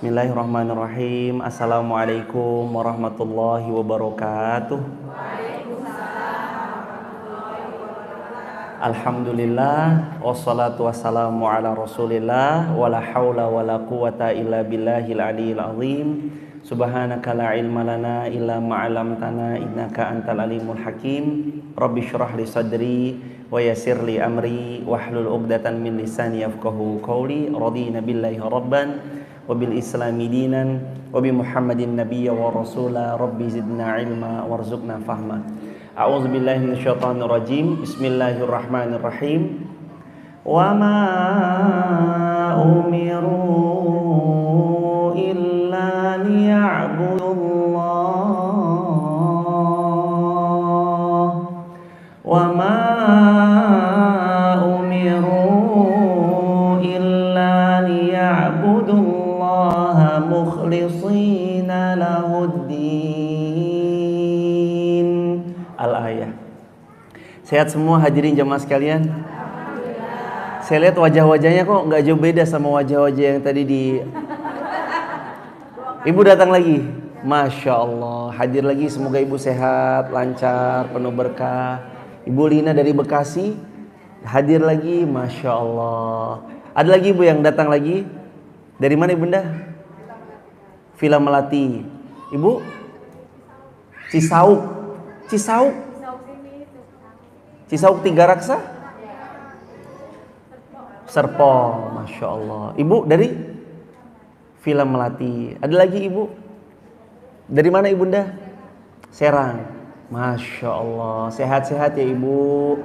Bismillahirrahmanirrahim. Assalamualaikum warahmatullahi wabarakatuh. Alhamdulillah wassalatu wassalamu ala Rasulillah wala haula wala quwata illa billahil aliyil azim. Subhanaka la ilma lana illa ma 'allamtana innaka antal alimul hakim. Rabbi shrah li sadri wa yassir li amri wahlul 'uqdatam min lisani yafqahu qawli. Radina billahi rabban wa bil islami dinan wa bi Muhammadin nabiyya wa rasula. Rabbi zidna ilma warzuqna fahma. A'udzu billahi minasyaitonir rajim. Bismillahirrahmanirrahim. Wa ma umiru illa liya'budullah wa ma umiru illa liya'budullah mukhlishina lahuddin. Al-ayah. Sehat semua hadirin jemaah sekalian? Saya lihat wajah-wajahnya kok nggak jauh beda sama wajah-wajah yang tadi di... Ibu datang lagi, Masya Allah, hadir lagi. Semoga ibu sehat, lancar, penuh berkah. Ibu Lina dari Bekasi hadir lagi, Masya Allah. Ada lagi ibu yang datang lagi? Dari mana ibunda? Villa Melati. Ibu? Cisauk. Cisauk Tiga Raksa? Serpong, Masya Allah. Ibu dari Villa Melati. Ada lagi ibu? Dari mana ibunda? Serang. Masya Allah. Sehat-sehat ya ibu.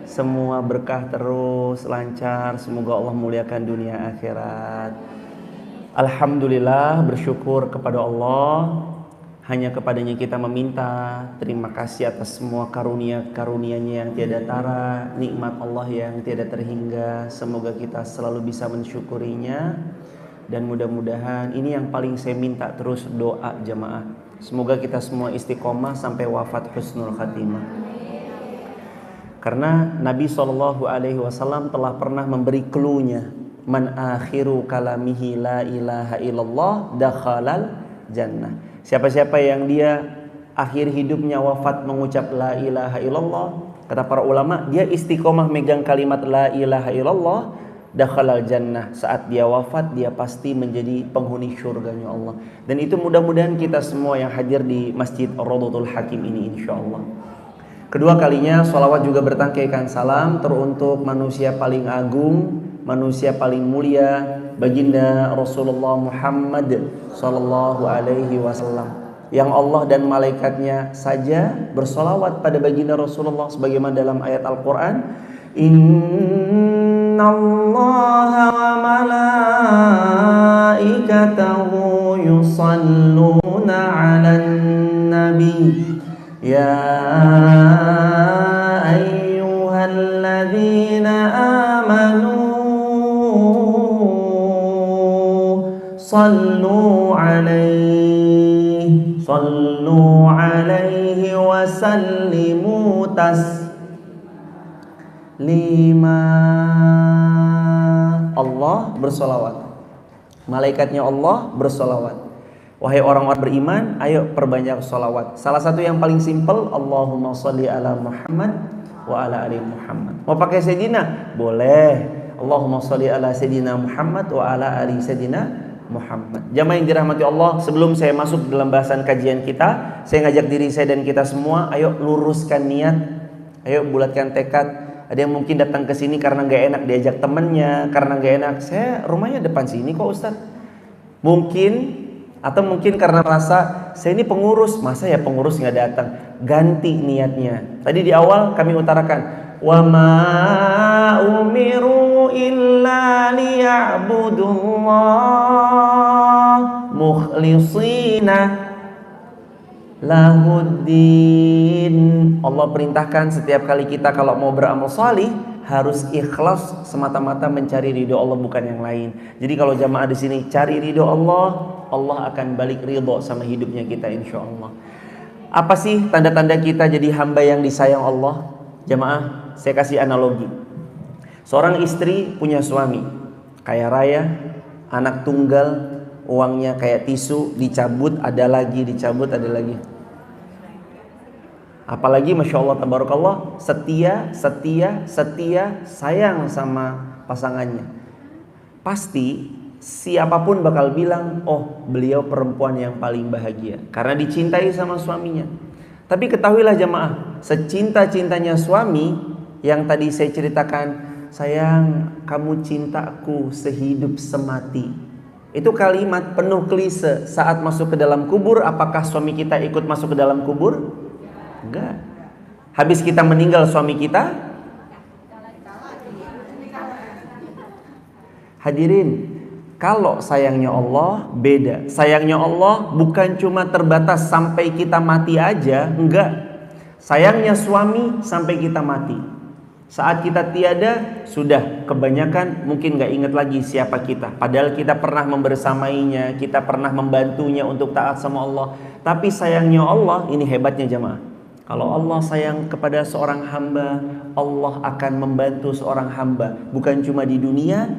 Semua berkah terus, lancar. Semoga Allah muliakan dunia akhirat. Alhamdulillah, bersyukur kepada Allah. Hanya kepadanya kita meminta. Terima kasih atas semua karunia-karunia-Nya yang tiada tara, nikmat Allah yang tiada terhingga. Semoga kita selalu bisa mensyukurinya. Dan mudah-mudahan ini yang paling saya minta terus doa jamaah. Semoga kita semua istiqomah sampai wafat husnul khatimah. Karena Nabi SAW telah pernah memberi clue-nya. Man akhiru kalamihi la ilaha illallah dakhalal jannah. Siapa-siapa yang dia akhir hidupnya wafat mengucap la ilaha illallah, kata para ulama, dia istiqomah megang kalimat la ilaha illallah, dakhalal jannah. Saat dia wafat, dia pasti menjadi penghuni syurganya Allah. Dan itu mudah-mudahan kita semua yang hadir di Masjid Rawdatul Hakim ini insyaallah. Kedua kalinya sholawat juga bertangkaikan salam teruntuk manusia paling agung, manusia paling mulia, baginda Rasulullah Muhammad sallallahu alaihi wasallam, yang Allah dan malaikatnya saja bersolawat pada baginda Rasulullah sebagaimana dalam ayat Al-Quran, innallaha wa malaikatahu yusalluna 'alan nabi ya ayyuhalladzina amanu sallu alaihi wa sallimu taslima. Allah bersolawat, malaikatnya Allah bersolawat. Wahai orang-orang beriman, ayo perbanyak solawat. Salah satu yang paling simpel, Allahumma sholli ala Muhammad wa ala ali Muhammad. Mau pakai Sayyidina? Boleh. Allahumma sholli ala Sayyidina Muhammad wa ala ali Sayyidina Muhammad. Jamaah yang dirahmati Allah, sebelum saya masuk dalam bahasan kajian kita, saya ngajak diri saya dan kita semua, ayo luruskan niat, ayo bulatkan tekad. Ada yang mungkin datang ke sini karena nggak enak diajak temennya, karena nggak enak, saya rumahnya depan sini kok Ustaz. Mungkin karena rasa saya ini pengurus, masa ya pengurus nggak datang. Ganti niatnya. Tadi di awal kami utarakan, wa ma umiru illa liya'budullah mukhlishina lahuddin. Allah perintahkan setiap kali kita kalau mau beramal salih harus ikhlas semata-mata mencari ridho Allah, bukan yang lain. Jadi kalau jamaah di sini cari ridho Allah, Allah akan balik ridho sama hidupnya kita insyaallah. Apa sih tanda-tanda kita jadi hamba yang disayang Allah? Jamaah, saya kasih analogi. Seorang istri punya suami kaya raya, anak tunggal, uangnya kayak tisu, dicabut ada lagi, dicabut ada lagi. Apalagi Masya Allah tabarakallah, setia, sayang sama pasangannya. Pasti siapapun bakal bilang, oh beliau perempuan yang paling bahagia karena dicintai sama suaminya. Tapi ketahuilah jamaah, secinta-cintanya suami yang tadi saya ceritakan, sayang kamu cintaku sehidup semati, itu kalimat penuh klise. Saat masuk ke dalam kubur, apakah suami kita ikut masuk ke dalam kubur? Enggak. Habis kita meninggal suami kita? Hadirin, kalau sayangnya Allah beda. Sayangnya Allah bukan cuma terbatas sampai kita mati aja, enggak. Sayangnya suami sampai kita mati. Saat kita tiada, sudah kebanyakan mungkin gak ingat lagi siapa kita. Padahal kita pernah membersamainya, kita pernah membantunya untuk taat sama Allah. Tapi sayangnya Allah, ini hebatnya jamaah. Kalau Allah sayang kepada seorang hamba, Allah akan membantu seorang hamba. Bukan cuma di dunia,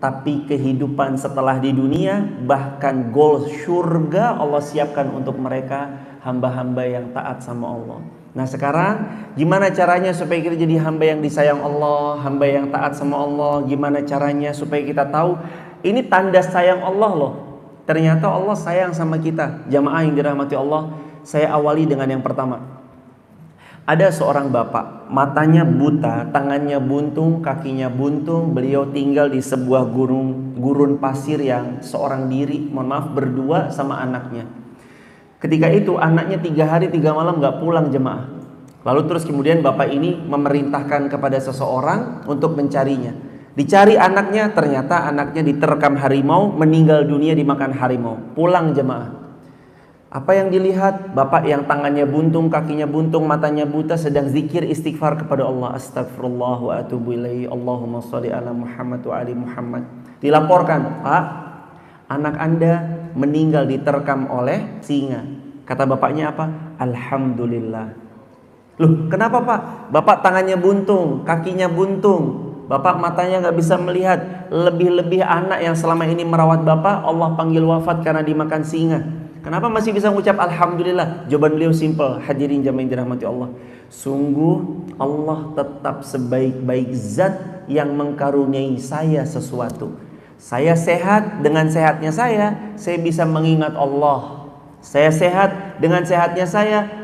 tapi kehidupan setelah di dunia. Bahkan goal surga Allah siapkan untuk mereka, hamba-hamba yang taat sama Allah. Nah sekarang gimana caranya supaya kita jadi hamba yang disayang Allah, hamba yang taat sama Allah? Gimana caranya supaya kita tahu ini tanda sayang Allah loh. Ternyata Allah sayang sama kita. Jamaah yang dirahmati Allah, saya awali dengan yang pertama. Ada seorang bapak, matanya buta, tangannya buntung, kakinya buntung. Beliau tinggal di sebuah gurun pasir yang seorang diri, mohon maaf, berdua sama anaknya. Ketika itu anaknya 3 hari 3 malam gak pulang jemaah. Lalu terus kemudian bapak ini memerintahkan kepada seseorang untuk mencarinya. Dicari anaknya, ternyata anaknya diterkam harimau, meninggal dunia dimakan harimau. Pulang jemaah. Apa yang dilihat? Bapak yang tangannya buntung, kakinya buntung, matanya buta sedang zikir istighfar kepada Allah. Astagfirullah wa atubu ilaihi. Allahumma sholli ala Muhammad wa ali Muhammad. Dilaporkan, Pak, anak Anda meninggal diterkam oleh singa. Kata bapaknya apa? Alhamdulillah. Loh, kenapa Pak? Bapak tangannya buntung, kakinya buntung, Bapak matanya gak bisa melihat. Lebih-lebih anak yang selama ini merawat Bapak, Allah panggil wafat karena dimakan singa. Kenapa masih bisa mengucap Alhamdulillah? Jawaban beliau simple. Hadirin jamaah yang dirahmati Allah, sungguh Allah tetap sebaik-baik zat yang mengkaruniai saya sesuatu. Saya sehat, dengan sehatnya saya bisa mengingat Allah. Saya sehat, dengan sehatnya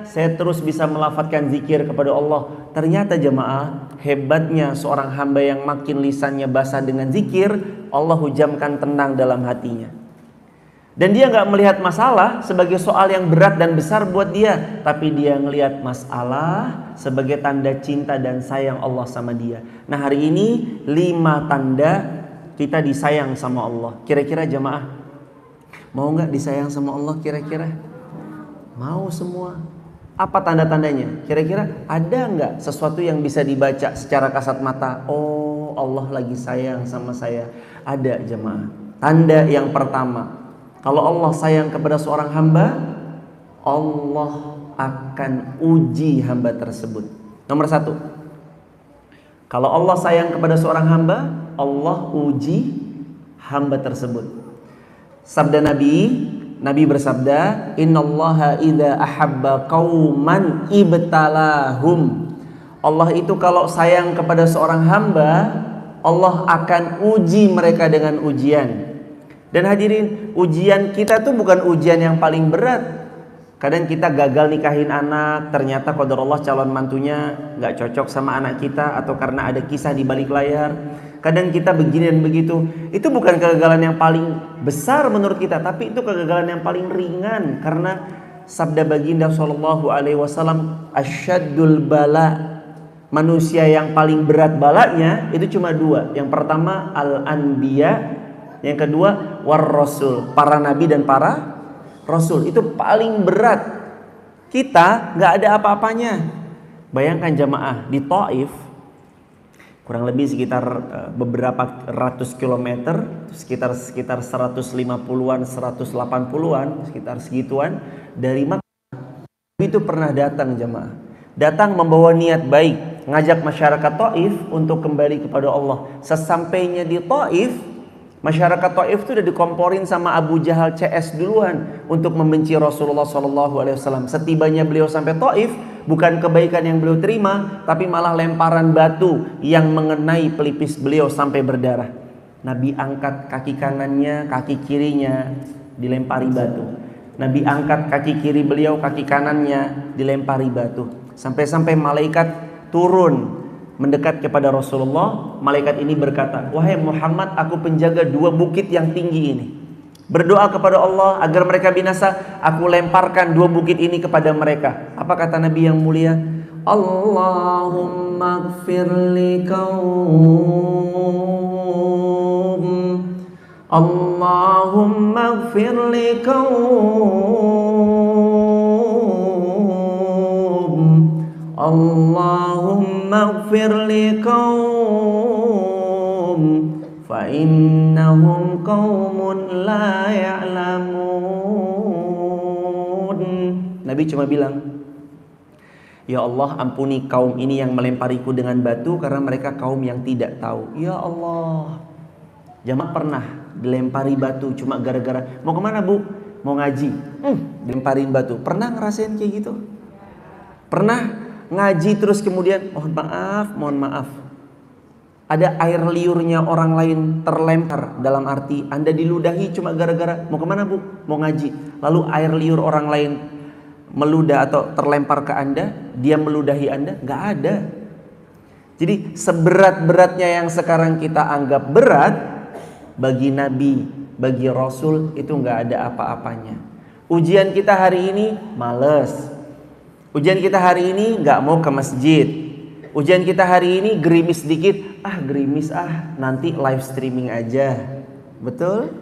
saya terus bisa melafadzkan zikir kepada Allah. Ternyata jemaah, hebatnya seorang hamba yang makin lisannya basah dengan zikir, Allah hujamkan tenang dalam hatinya. Dan dia gak melihat masalah sebagai soal yang berat dan besar buat dia, tapi dia ngelihat masalah sebagai tanda cinta dan sayang Allah sama dia. Nah hari ini 5 tanda kita disayang sama Allah. Kira-kira jemaah mau gak disayang sama Allah kira-kira? Mau semua. Apa tanda-tandanya? Kira-kira ada gak sesuatu yang bisa dibaca secara kasat mata? Oh Allah lagi sayang sama saya. Ada jemaah. Tanda yang pertama, kalau Allah sayang kepada seorang hamba, Allah akan uji hamba tersebut. Nomor 1, kalau Allah sayang kepada seorang hamba, Allah uji hamba tersebut. Sabda Nabi bersabda, Innallaha idza ahabba qauman ibtalahum. Allah itu kalau sayang kepada seorang hamba, Allah akan uji mereka dengan ujian. Dan hadirin, ujian kita tuh bukan ujian yang paling berat. Kadang kita gagal nikahin anak, ternyata qadarullah calon mantunya gak cocok sama anak kita, atau karena ada kisah di balik layar. Kadang kita begini dan begitu. Itu bukan kegagalan yang paling besar menurut kita, tapi itu kegagalan yang paling ringan. Karena sabda baginda SAW, asyaddul bala, manusia yang paling berat balanya itu cuma 2. Yang pertama al-anbiya, yang kedua war rasul, para nabi dan para rasul. Itu paling berat. Kita gak ada apa-apanya. Bayangkan jamaah, di Taif kurang lebih sekitar beberapa ratus kilometer, sekitar 150-an, 180-an, sekitar segituan dari Makkah. Itu pernah datang jamaah, datang membawa niat baik, ngajak masyarakat Taif untuk kembali kepada Allah. Sesampainya di Taif, Masyarakat Taif itu udah dikomporin sama Abu Jahal CS duluan untuk membenci Rasulullah SAW. Setibanya beliau sampai Taif, bukan kebaikan yang beliau terima, tapi malah lemparan batu yang mengenai pelipis beliau sampai berdarah. Nabi angkat kaki kanannya, kaki kirinya dilempari batu. Nabi angkat kaki kiri beliau, kaki kanannya dilempari batu. Sampai-sampai malaikat turun mendekat kepada Rasulullah. Malaikat ini berkata, wahai Muhammad, aku penjaga 2 bukit yang tinggi ini. Berdoa kepada Allah agar mereka binasa. Aku lemparkan 2 bukit ini kepada mereka. Apa kata Nabi yang mulia? Allahumma gfir li qaum, Allahumma gfir li qaum, Allahumma gfir li qaum fa innahum qaumun la ya'lamun. Nabi cuma bilang, ya Allah, ampuni kaum ini yang melempariku dengan batu karena mereka kaum yang tidak tahu. Ya Allah. Jamaah pernah dilempari batu cuma gara-gara mau kemana bu? Mau ngaji. Dilemparin batu. Pernah ngerasain kayak gitu? Pernah ngaji terus kemudian mohon maaf. Ada air liurnya orang lain terlempar, dalam arti Anda diludahi cuma gara-gara mau kemana bu? Mau ngaji. Lalu air liur orang lain meludah atau terlempar ke Anda, dia meludahi Anda? Gak ada. Jadi seberat-beratnya yang sekarang kita anggap berat, bagi Nabi, bagi Rasul itu gak ada apa-apanya. Ujian kita hari ini males. Ujian kita hari ini gak mau ke masjid. Ujian kita hari ini gerimis dikit, gerimis nanti live streaming aja. Betul?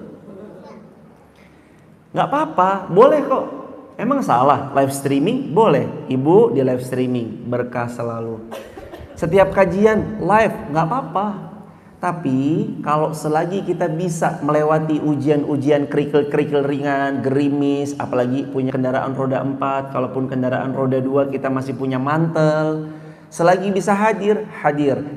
Gak apa-apa, boleh kok. Emang salah live streaming? Boleh. Ibu di live streaming, berkah selalu. Setiap kajian live, gak apa-apa. Tapi kalau selagi kita bisa melewati ujian-ujian kerikil-kerikil ringan, gerimis, apalagi punya kendaraan roda 4, kalaupun kendaraan roda 2 kita masih punya mantel, selagi bisa hadir.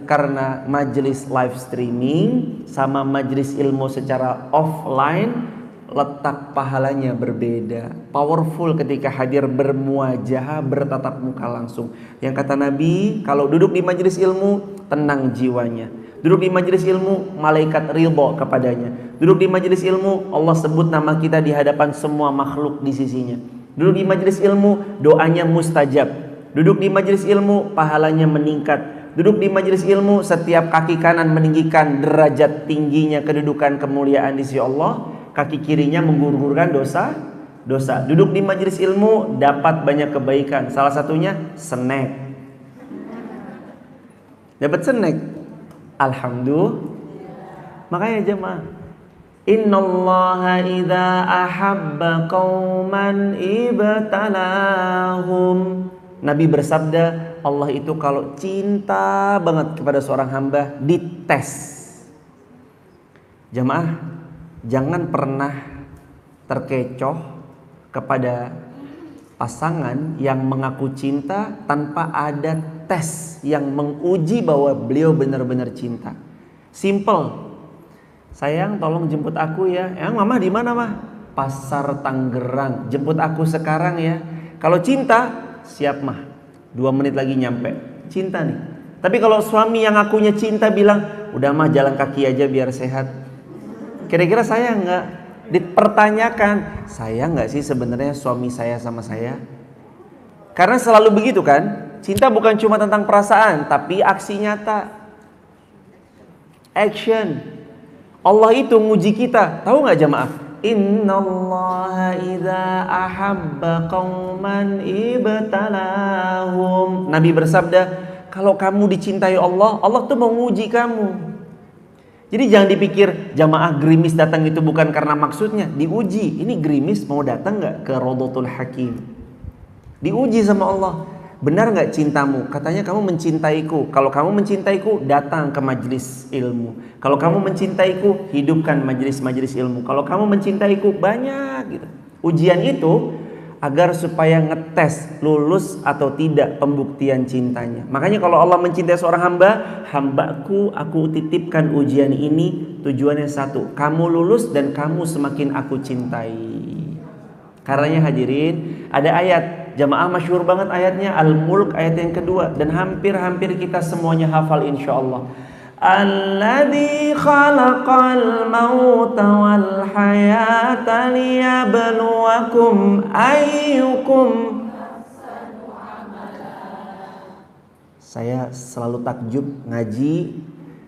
Karena majelis live streaming sama majelis ilmu secara offline, letak pahalanya berbeda. Powerful ketika hadir bermuajahah, bertatap muka langsung. Yang kata Nabi, kalau duduk di majelis ilmu, tenang jiwanya. Duduk di majelis ilmu, malaikat ridho kepadanya. Duduk di majelis ilmu, Allah sebut nama kita di hadapan semua makhluk di sisinya. Duduk di majelis ilmu, doanya mustajab. Duduk di majelis ilmu, pahalanya meningkat. Duduk di majelis ilmu, setiap kaki kanan meninggikan derajat tingginya kedudukan kemuliaan di sisi Allah. Kaki kirinya menggugurkan dosa. Duduk di majelis ilmu dapat banyak kebaikan. Salah satunya snack. Dapat snack. Alhamdulillah. Makanya jemaah, innallaha idza ahabba qauman ibtalahum. Nabi bersabda, Allah itu kalau cinta banget kepada seorang hamba, dites. Jemaah, jangan pernah terkecoh kepada pasangan yang mengaku cinta tanpa ada tes yang menguji bahwa beliau benar-benar cinta. Simple. Sayang, tolong jemput aku ya. Mama di mana mah? Pasar Tangerang. Jemput aku sekarang ya. Kalau cinta, siap mah. 2 menit lagi nyampe. Cinta nih. Tapi kalau suami yang akunya cinta bilang, udah mah jalan kaki aja biar sehat. Kira-kira sayang nggak? Dipertanyakan, sayang nggak sih sebenarnya suami saya sama saya? Karena selalu begitu kan? Cinta bukan cuma tentang perasaan, tapi aksi nyata, action. Allah itu nguji kita. Tahu nggak jamaah? Innallaha idza ahabba qauman ibtalahum. Nabi bersabda, kalau kamu dicintai Allah, Allah tuh mau nguji kamu. Jadi jangan dipikir jamaah gerimis datang itu bukan karena maksudnya. Diuji, ini gerimis mau datang gak ke Rodotul Hakim? Diuji sama Allah. Benar gak cintamu? Katanya kamu mencintaiku. Kalau kamu mencintaiku, datang ke majelis ilmu. Kalau kamu mencintaiku, hidupkan majelis-majelis ilmu. Kalau kamu mencintaiku, banyak gitu. Ujian itu agar supaya ngetes lulus atau tidak pembuktian cintanya. Makanya kalau Allah mencintai seorang hamba, hambaku aku titipkan ujian ini tujuannya satu, kamu lulus dan kamu semakin aku cintai. Karenanya hadirin, ada ayat jamaah masyhur banget ayatnya Al-Mulk ayat yang kedua, dan hampir-hampir kita semuanya hafal insyaallah. Alladzi khalaqal mauta wal hayata liyabluwakum ayyukum. Saya selalu takjub ngaji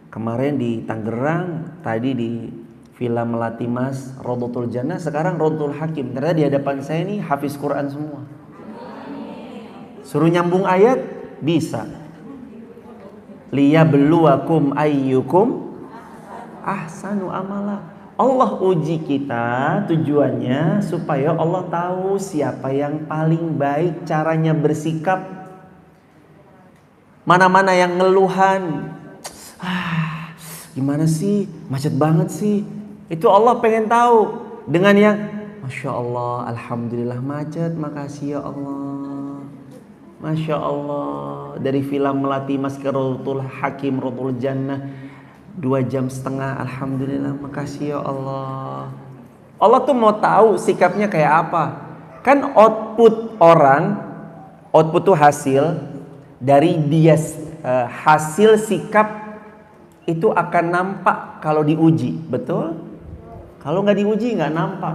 kemarin di Tangerang, tadi di Villa Melati Mas, Rodotul Jannah, sekarang Rodotul Hakim. Ternyata di hadapan saya ini hafiz Quran semua. Suruh nyambung ayat bisa. Liyabluwakum ayyukum ahsanu amala. Allah uji kita tujuannya supaya Allah tahu siapa yang paling baik caranya bersikap. Mana-mana yang ngeluhan, gimana sih, macet banget sih, itu Allah pengen tahu. Dengan yang Masya Allah, Alhamdulillah macet, makasih ya Allah, Masya Allah. Dari Villa Melati Mas ke Rodotul Hakim, Rodotul Jannah 2,5 jam, Alhamdulillah, makasih ya Allah. Allah tuh mau tahu sikapnya kayak apa. Kan output orang, output tuh hasil dari dia, hasil sikap itu akan nampak kalau diuji, betul? Kalau nggak diuji nggak nampak.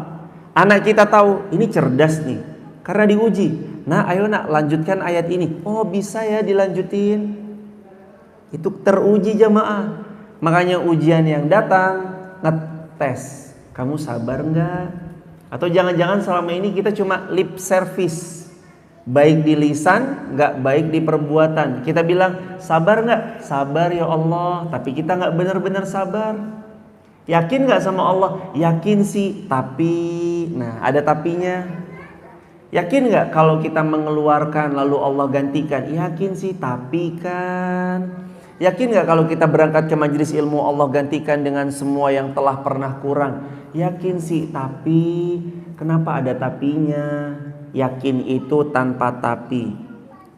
Anak kita tahu ini cerdas nih karena diuji. Nah, ayo nak lanjutkan ayat ini. Oh bisa ya dilanjutin. Itu teruji jamaah. Makanya ujian yang datang ngetes. Kamu sabar nggak? Atau jangan-jangan selama ini kita cuma lip service, baik di lisan, nggak baik di perbuatan. Kita bilang sabar nggak? Sabar ya Allah. Tapi kita nggak benar-benar sabar. Yakin nggak sama Allah? Yakin sih, tapi, nah ada tapinya. Yakin nggak kalau kita mengeluarkan lalu Allah gantikan? Yakin sih, tapi kan. Yakin nggak kalau kita berangkat ke majelis ilmu Allah gantikan dengan semua yang telah pernah kurang? Yakin sih, tapi kenapa ada tapinya? Yakin itu tanpa tapi,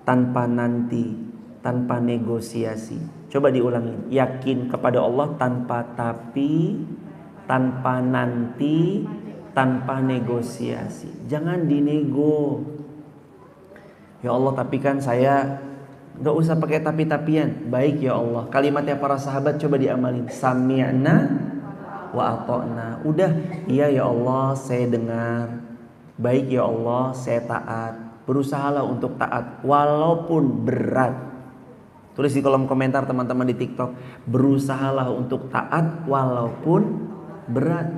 tanpa nanti, tanpa negosiasi. Coba diulangin. Yakin kepada Allah tanpa tapi, tanpa nanti, tanpa negosiasi. Jangan dinego. Ya Allah, tapi kan saya gak usah pakai tapi-tapian. Baik ya Allah. Kalimatnya para sahabat coba diamalin. Sami'na wa ata'na. Udah, iya ya Allah, saya dengar. Baik ya Allah, saya taat. Berusahalah untuk taat walaupun berat. Tulis di kolom komentar teman-teman di TikTok. Berusahalah untuk taat walaupun berat.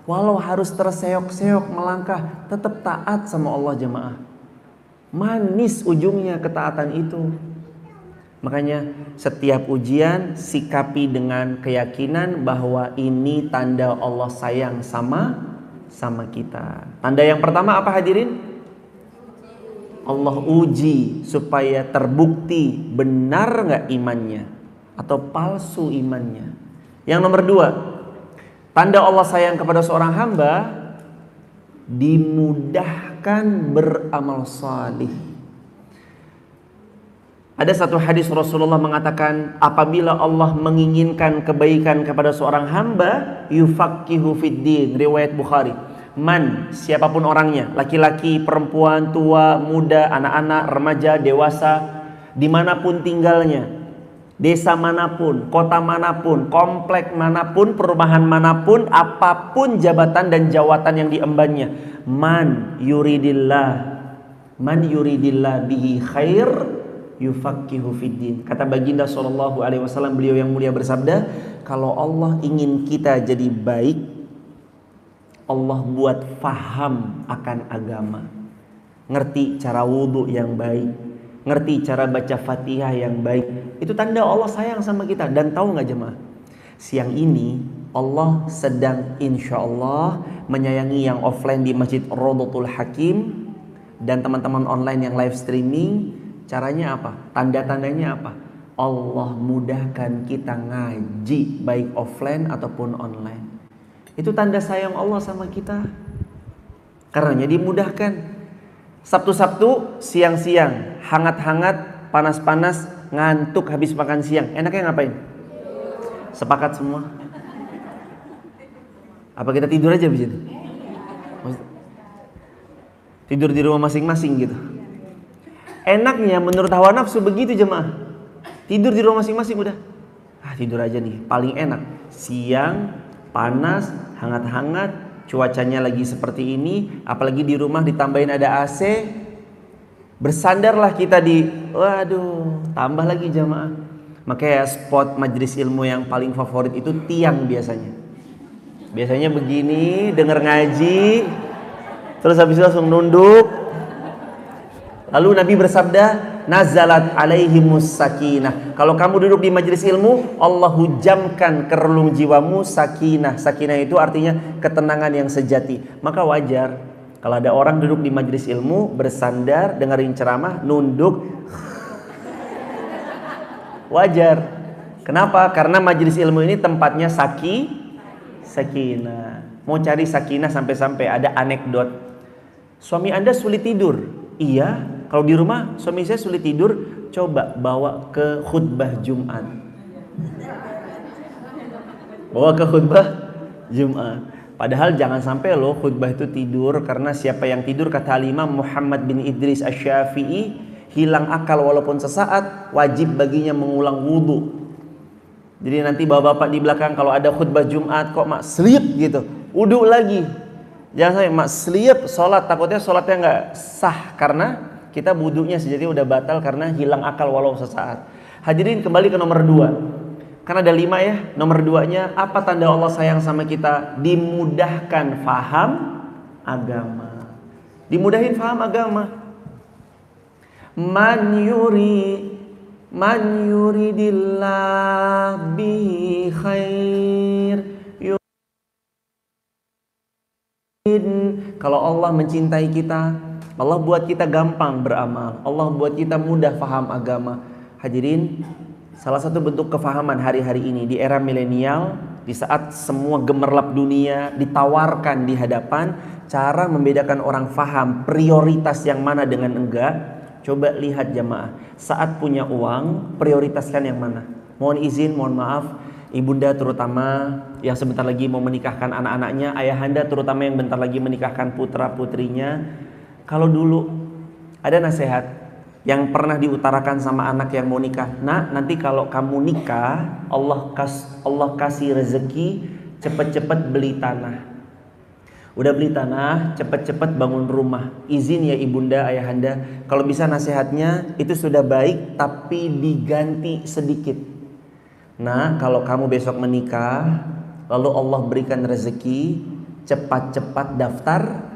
Walau harus terseok-seok melangkah, tetap taat sama Allah jemaah. Manis ujungnya ketaatan itu. Makanya setiap ujian sikapi dengan keyakinan bahwa ini tanda Allah sayang sama kita. Tanda yang pertama apa hadirin? Allah uji supaya terbukti benar nggak imannya atau palsu imannya. Yang nomor 2, tanda Allah sayang kepada seorang hamba, dimudahkan beramal salih. Ada satu hadis Rasulullah mengatakan, apabila Allah menginginkan kebaikan kepada seorang hamba, yufaqihu fiddin, riwayat Bukhari. Man, siapapun orangnya, laki-laki, perempuan, tua, muda, anak-anak, remaja, dewasa, dimanapun tinggalnya, desa manapun, kota manapun, komplek manapun, perumahan manapun, apapun jabatan dan jawatan yang diembannya, man yuridillah bihi khair yufaqihu fiddin. Kata baginda sallallahu alaihi wasallam, beliau yang mulia bersabda, kalau Allah ingin kita jadi baik, Allah buat faham akan agama, ngerti cara wudhu yang baik, ngerti cara baca Fatihah yang baik. Itu tanda Allah sayang sama kita. Dan tahu nggak jemaah, siang ini Allah sedang insya Allah menyayangi yang offline di Masjid Rodotul Hakim dan teman-teman online yang live streaming. Caranya apa? Tanda-tandanya apa? Allah mudahkan kita ngaji baik offline ataupun online. Itu tanda sayang Allah sama kita. Karenanya dimudahkan. Sabtu-Sabtu siang-siang, hangat-hangat, panas-panas, ngantuk habis makan siang. Enaknya ngapain? Sepakat semua? Apa kita tidur aja di situ? Tidur di rumah masing-masing gitu. Enaknya menurut hawa nafsu begitu jemaah. Tidur di rumah masing-masing udah. Tidur aja nih, paling enak. Siang, panas, hangat-hangat, cuacanya lagi seperti ini, apalagi di rumah ditambahin ada AC. Bersandarlah kita di, waduh, tambah lagi jamaah. Makanya spot majelis ilmu yang paling favorit itu tiang biasanya. Biasanya begini, denger ngaji, terus habis itu langsung nunduk. Lalu Nabi bersabda, nazalat alaihimus sakinah. Kalau kamu duduk di majelis ilmu, Allah hujamkan ke relung jiwamu sakinah. Sakinah itu artinya ketenangan yang sejati. Maka wajar kalau ada orang duduk di majelis ilmu, bersandar, dengerin ceramah, nunduk. Wajar. Kenapa? Karena majelis ilmu ini tempatnya sakinah. Mau cari sakinah sampai-sampai ada anekdot. Suami Anda sulit tidur. Iya, kalau di rumah suami saya sulit tidur, coba bawa ke khutbah Jumat. Bawa ke khutbah Jumat. Padahal jangan sampai loh khutbah itu tidur, karena siapa yang tidur kata Imam Muhammad bin Idris Asy-Syafi'i hilang akal walaupun sesaat, wajib baginya mengulang wudu. Jadi nanti bapak-bapak di belakang kalau ada khutbah Jumat kok mak sleep gitu, wudu lagi. Jangan sampai mak sleep sholat, takutnya sholatnya nggak sah karena kita wudunya sejati udah batal karena hilang akal walau sesaat. Hadirin, kembali ke nomor 2. Karena ada 5 ya. Nomor 2-nya, apa tanda Allah sayang sama kita? Dimudahkan faham agama. Dimudahin faham agama. Man yuridillah bihi khair. Kalau Allah mencintai kita, Allah buat kita gampang beramal, Allah buat kita mudah faham agama. Hadirin, salah satu bentuk kefahaman hari-hari ini di era milenial, di saat semua gemerlap dunia ditawarkan di hadapan, cara membedakan orang faham prioritas yang mana dengan enggak. Coba lihat jamaah, saat punya uang prioritaskan yang mana? Mohon izin, mohon maaf, ibunda terutama yang sebentar lagi mau menikahkan anak-anaknya, ayahanda terutama yang bentar lagi menikahkan putra-putrinya. Kalau dulu ada nasihat yang pernah diutarakan sama anak yang mau nikah, nak, nanti kalau kamu nikah, Allah kasih rezeki, cepet-cepet beli tanah. Udah beli tanah, cepet-cepet bangun rumah. Izin ya ibunda, ayahanda, kalau bisa nasihatnya itu sudah baik, tapi diganti sedikit. Nah, kalau kamu besok menikah, lalu Allah berikan rezeki, cepat-cepat daftar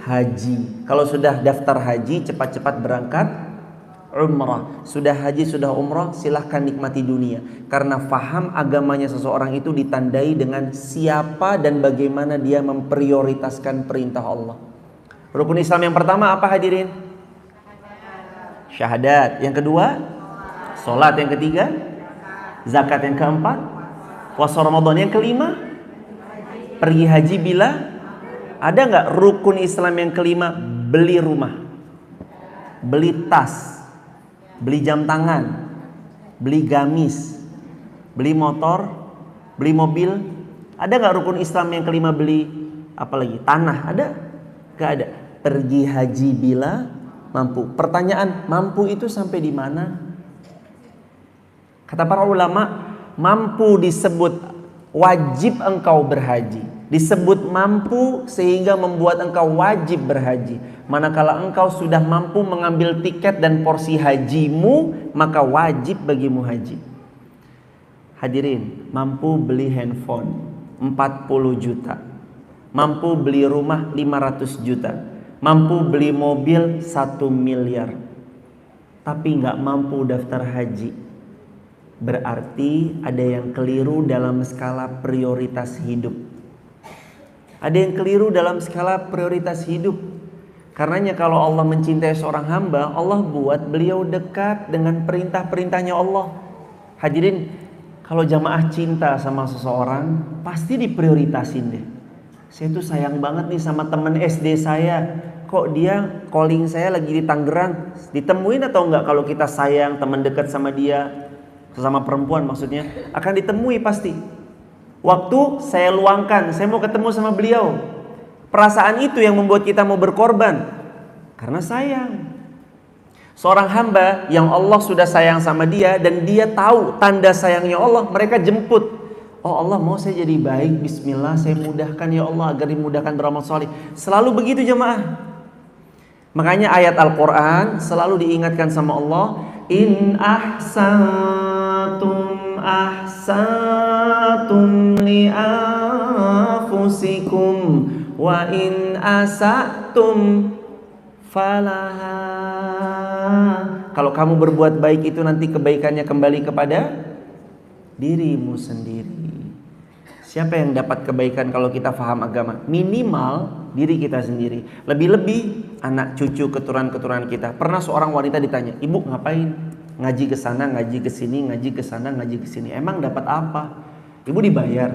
haji. Kalau sudah daftar haji, cepat-cepat berangkat umrah. Sudah haji, sudah umrah, silahkan nikmati dunia. Karena faham agamanya seseorang itu ditandai dengan siapa dan bagaimana dia memprioritaskan perintah Allah. Rukun Islam yang pertama apa hadirin? Syahadat. Yang kedua, sholat. Yang ketiga, zakat. Yang keempat, puasa Ramadan. Yang kelima, pergi haji bila. Ada nggak rukun Islam yang kelima? Beli rumah, beli tas, beli jam tangan, beli gamis, beli motor, beli mobil. Ada nggak rukun Islam yang kelima? Beli apa lagi? Tanah. Ada? Gak ada. Pergi haji bila mampu. Pertanyaan, mampu itu sampai di mana? Kata para ulama, mampu disebut wajib engkau berhaji. Disebut mampu sehingga membuat engkau wajib berhaji. Manakala engkau sudah mampu mengambil tiket dan porsi hajimu, maka wajib bagimu haji. Hadirin, mampu beli handphone 40 juta, mampu beli rumah 500 juta, mampu beli mobil 1 miliar, tapi gak mampu daftar haji. Berarti ada yang keliru dalam skala prioritas hidup. Ada yang keliru dalam skala prioritas hidup. Karenanya kalau Allah mencintai seorang hamba, Allah buat beliau dekat dengan perintah-perintahnya Allah. Hadirin, kalau jamaah cinta sama seseorang, pasti diprioritasin deh. Saya tuh sayang banget nih sama temen SD saya. kok dia calling saya lagi di Tangerang, ditemuin atau enggak? Kalau kita sayang, teman dekat sama dia, sesama perempuan maksudnya, akan ditemui pasti. Waktu saya luangkan, saya mau ketemu sama beliau. Perasaan itu yang membuat kita mau berkorban, karena sayang. Seorang hamba yang Allah sudah sayang sama dia dan dia tahu tanda sayangnya Allah, mereka jemput. Oh Allah, mau saya jadi baik, bismillah, saya mudahkan ya Allah agar dimudahkan beramal soleh. Selalu begitu jemaah. Makanya ayat Al-Quran selalu diingatkan sama Allah, in ahsantum ahsantum li anfusikum wa in asatum falaha. Kalau kamu berbuat baik itu nanti kebaikannya kembali kepada dirimu sendiri. Siapa yang dapat kebaikan kalau kita faham agama? Minimal diri kita sendiri. Lebih-lebih anak cucu keturunan-keturunan kita. Pernah seorang wanita ditanya, ibu ngapain? Ngaji ke sana, ngaji ke sini, ngaji ke sana, ngaji ke sini. Emang dapat apa? Ibu dibayar.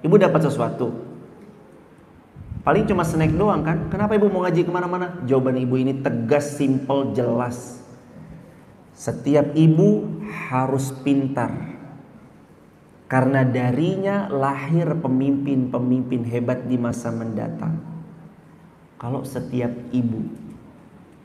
Ibu dapat sesuatu. Paling cuma snack doang kan? Kenapa ibu mau ngaji kemana-mana? Jawaban ibu ini tegas, simple, jelas. Setiap ibu harus pintar. Karena darinya lahir pemimpin-pemimpin hebat di masa mendatang. Kalau setiap ibu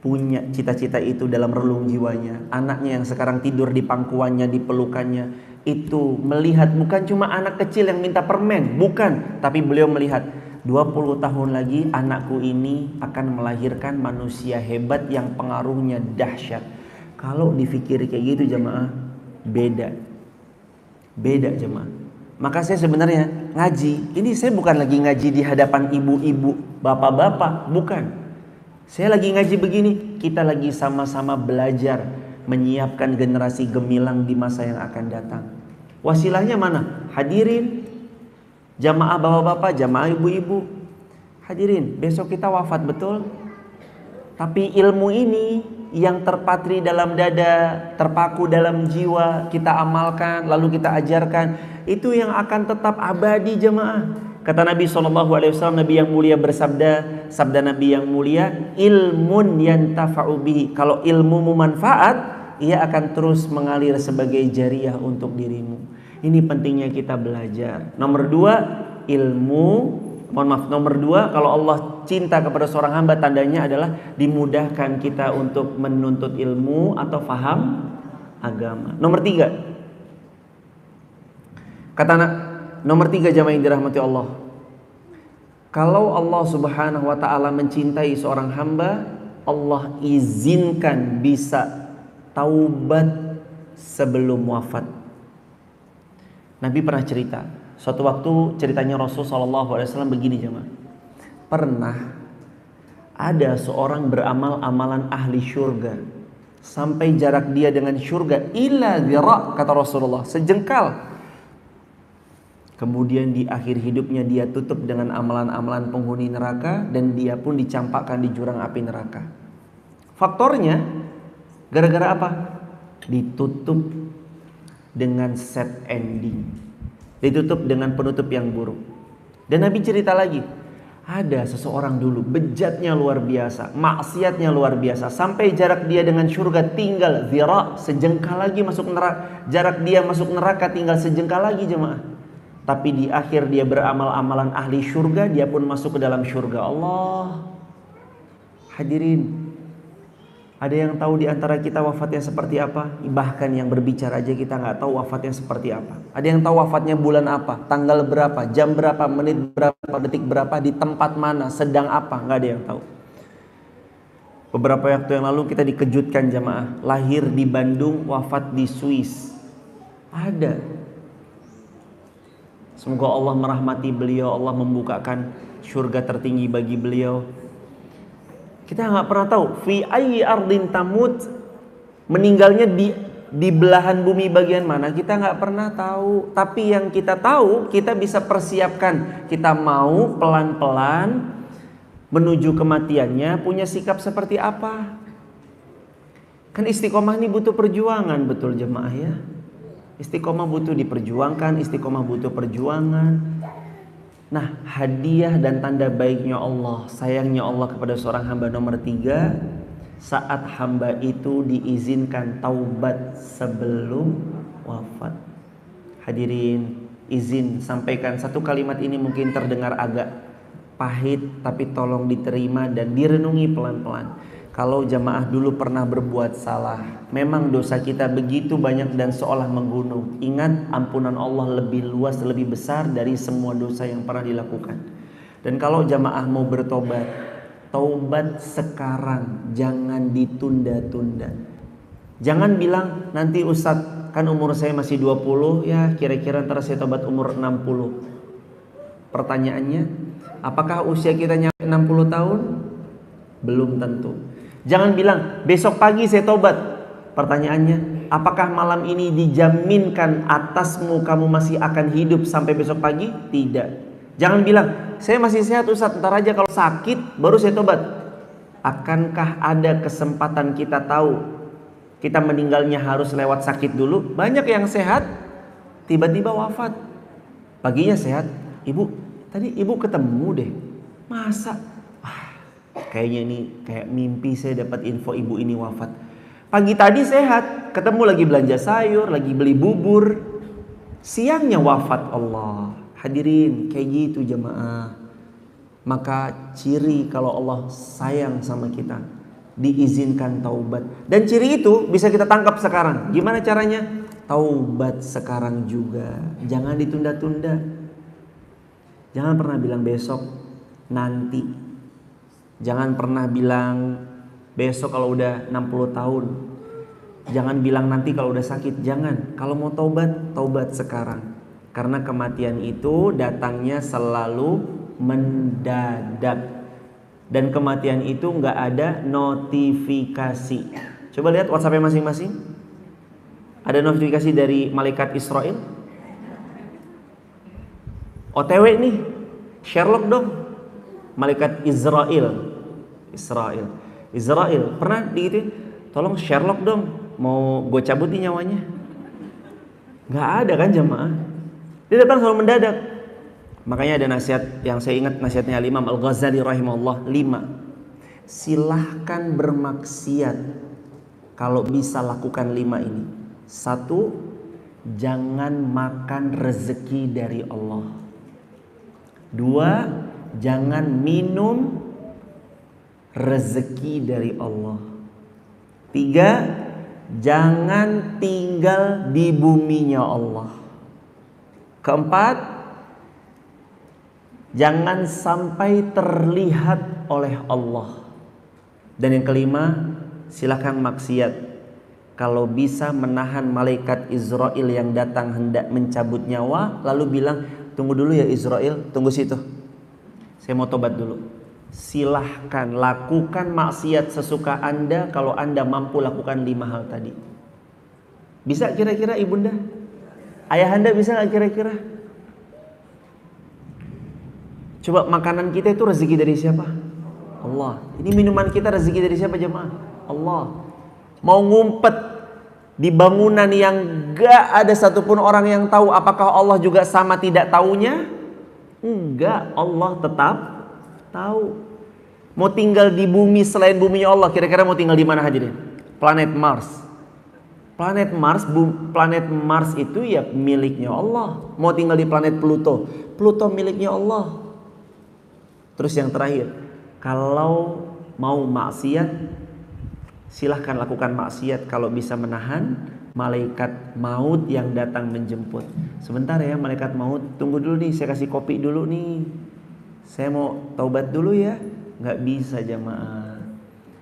punya cita-cita itu dalam relung jiwanya, anaknya yang sekarang tidur di pangkuannya, di pelukannya, itu melihat bukan cuma anak kecil yang minta permen, bukan, tapi beliau melihat 20 tahun lagi anakku ini akan melahirkan manusia hebat yang pengaruhnya dahsyat. Kalau difikir kayak gitu jemaah, beda jemaah. Maka saya sebenarnya ngaji, ini saya bukan lagi ngaji di hadapan ibu-ibu, bapak-bapak, bukan. Saya lagi ngaji begini, kita lagi sama-sama belajar menyiapkan generasi gemilang di masa yang akan datang. Wasilahnya mana? Hadirin jamaah bapak-bapak, jamaah ibu-ibu. Hadirin, besok kita wafat betul. Tapi ilmu ini yang terpatri dalam dada, terpaku dalam jiwa, kita amalkan, lalu kita ajarkan, itu yang akan tetap abadi jemaah. Kata Nabi SAW, Nabi yang mulia bersabda, sabda Nabi yang mulia, ilmun yantafa'u bihi. Kalau ilmumu manfaat, ia akan terus mengalir sebagai jariah untuk dirimu. Ini pentingnya kita belajar. Nomor dua, nomor dua, kalau Allah cinta kepada seorang hamba, tandanya adalah dimudahkan kita untuk menuntut ilmu atau faham agama. Nomor tiga, nomor tiga jamaah yang dirahmati Allah, kalau Allah subhanahu wa ta'ala mencintai seorang hamba, Allah izinkan bisa taubat sebelum wafat. Nabi pernah cerita, suatu waktu ceritanya Rasul SAW begini jemaah. Pernah ada seorang beramal amalan ahli syurga sampai jarak dia dengan syurga ila dhira', kata Rasulullah, sejengkal. Kemudian di akhir hidupnya dia tutup dengan amalan-amalan penghuni neraka dan dia pun dicampakkan di jurang api neraka. Faktornya gara-gara apa? Ditutup dengan sad ending, ditutup dengan penutup yang buruk. Dan Nabi cerita lagi, ada seseorang dulu bejatnya luar biasa, maksiatnya luar biasa, sampai jarak dia dengan surga tinggal dhira', sejengkal lagi masuk neraka. Jarak dia masuk neraka tinggal sejengkal lagi jemaah. Tapi di akhir dia beramal amalan ahli surga, dia pun masuk ke dalam surga Allah. Hadirin, ada yang tahu di antara kita wafatnya seperti apa? Bahkan yang berbicara aja kita nggak tahu wafatnya seperti apa. Ada yang tahu wafatnya bulan apa, tanggal berapa, jam berapa, menit berapa, detik berapa, di tempat mana, sedang apa? Nggak ada yang tahu. Beberapa waktu yang lalu kita dikejutkan jamaah, lahir di Bandung, wafat di Swiss. Ada. Semoga Allah merahmati beliau, Allah membukakan surga tertinggi bagi beliau. Kita nggak pernah tahu fi ayyi ardin tamut, meninggalnya di belahan bumi bagian mana, kita nggak pernah tahu. Tapi yang kita tahu, kita bisa persiapkan. Kita mau pelan-pelan menuju kematiannya, punya sikap seperti apa? Kan istiqomah ini butuh perjuangan, betul jemaah ya. Istiqomah butuh diperjuangkan, istiqomah butuh perjuangan. Nah, hadiah dan tanda baiknya Allah, sayangnya Allah kepada seorang hamba nomor 3, saat hamba itu diizinkan taubat sebelum wafat. Hadirin, izin sampaikan satu kalimat ini mungkin terdengar agak pahit, tapi tolong diterima dan direnungi pelan-pelan. Kalau jamaah dulu pernah berbuat salah, memang dosa kita begitu banyak dan seolah menggunung. Ingat, ampunan Allah lebih luas, lebih besar dari semua dosa yang pernah dilakukan. Dan kalau jamaah mau bertobat, taubat sekarang, jangan ditunda-tunda. Jangan bilang nanti Ustadz, kan umur saya masih 20, ya kira-kira ntar saya tobat umur 60. Pertanyaannya, apakah usia kita nyampe 60 tahun? Belum tentu. Jangan bilang besok pagi saya tobat. Pertanyaannya, apakah malam ini dijaminkan atasmu kamu masih akan hidup sampai besok pagi? Tidak. Jangan bilang saya masih sehat Ustaz, ntar aja kalau sakit baru saya tobat. Akankah ada kesempatan kita tahu kita meninggalnya harus lewat sakit dulu? Banyak yang sehat tiba-tiba wafat. Paginya sehat, ibu tadi ibu ketemu deh. Masa? Kayaknya ini kayak mimpi, saya dapat info ibu ini wafat. Pagi tadi sehat, ketemu lagi belanja sayur, lagi beli bubur. Siangnya wafat. Allah. Hadirin, kayak gitu jemaah. Maka ciri kalau Allah sayang sama kita, diizinkan taubat. Dan ciri itu bisa kita tangkap sekarang. Gimana caranya? Taubat sekarang juga. Jangan ditunda-tunda. Jangan pernah bilang besok, nanti. Jangan pernah bilang besok kalau udah 60 tahun. Jangan bilang nanti kalau udah sakit. Jangan. Kalau mau taubat, taubat sekarang. Karena kematian itu datangnya selalu mendadak. Dan kematian itu nggak ada notifikasi. Coba lihat WhatsApp-nya masing-masing. Ada notifikasi dari malaikat Israel. OTW nih, Sherlock dong. Malaikat Israel pernah digituin, tolong Sherlock dong, mau gue cabut nih nyawanya. Nggak ada kan jamaah. Dia datang selalu mendadak. Makanya ada nasihat yang saya ingat, nasihatnya Imam Al-Ghazali rahimahullah, 5. Silahkan bermaksiat kalau bisa lakukan 5 ini. 1. Jangan makan rezeki dari Allah. 2. Jangan minum rezeki dari Allah. 3. Jangan tinggal di buminya Allah. 4. Jangan sampai terlihat oleh Allah. Dan yang kelima, silakan maksiat kalau bisa menahan malaikat Israel yang datang hendak mencabut nyawa, lalu bilang, tunggu dulu ya Israel, tunggu situ, saya mau tobat dulu. Silahkan lakukan maksiat sesuka Anda kalau Anda mampu lakukan 5 hal tadi. Bisa kira-kira ibunda? Ayah Anda bisa gak kira-kira? Coba, makanan kita itu rezeki dari siapa? Allah. Ini minuman kita rezeki dari siapa jemaah? Allah. Mau ngumpet di bangunan yang gak ada satupun orang yang tahu, apakah Allah juga sama tidak taunya? Enggak, Allah tetap tahu. Mau tinggal di bumi selain buminya Allah, kira-kira mau tinggal di mana hadirin? Planet Mars. Planet Mars itu ya miliknya Allah. Mau tinggal di planet Pluto, Pluto miliknya Allah. Terus yang terakhir, kalau mau maksiat, silahkan lakukan maksiat kalau bisa menahan malaikat maut yang datang menjemput. Sebentar ya malaikat maut, tunggu dulu nih, saya kasih kopi dulu nih, saya mau taubat dulu ya. Nggak bisa jamaah.